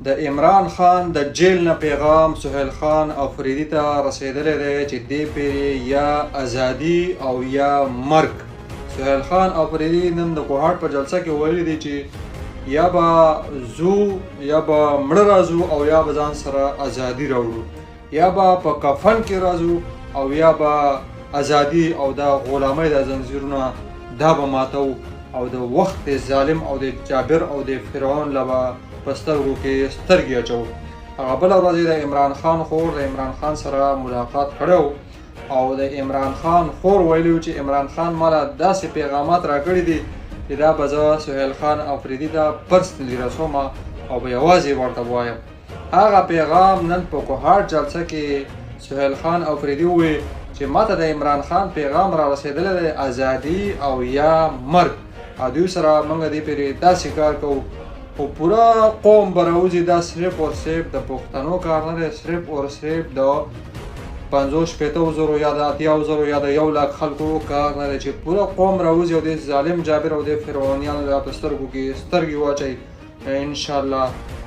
د عمران خان د جیل نه پیغام سهیل خان افریدي ته رسیدلی دی چې دې پیرې یا ازادي او یا مرګ. سهیل خان افریدي نن د کوهاټ په جلسه کې ویلي دی چې یا به زو یا به مړه راځو او یا به ځان سره ازادي راوړو، یا به په کفن کې راځو او یا به ازادي او د غلامۍ د زنځیرونه دا به ماتو او د وخت ظالم او د جابر او د فرعون لبه په سترګو کې سترګې اچو. هغه بله ورځ د عمران خان خور د عمران خان سره ملاقات کړی او د عمران خان خور ویلي چې عمران خان ماله داسې پیغامات راکړي دي چې دا به زه سهیل خان افریدي ته پرسنلي رسوم او به یوازې ورته وایم. هغه پیغام نن په کوهاټ جلسه کې سهیل خان افریدي وویل چې ماته د عمران خان پیغام را رسېدلی دی ازادي او یا مرګ، او دوی سره موږ دې پرې داسې کار کوو خو پوره قوم به راوځي. دا صرف اور صرف د پښتنو کار نه دی، صرف اور صرف د 50-60 یا د 80 یا د 1 لاک خلکو کار نه دی چې پوره قوم راوځي او د ظالم جابر او د فرعونیانو په سترګو کې سترګې واچوي. انشاءالله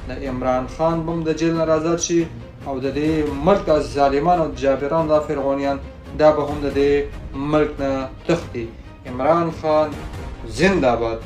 د عمران خان به هم د جیل نه آزاد شي او د دې ملک از ظالمان او جابران دا فرعونیان دا به هم د دې ملک نه تښتي. عمران خان زنده باد.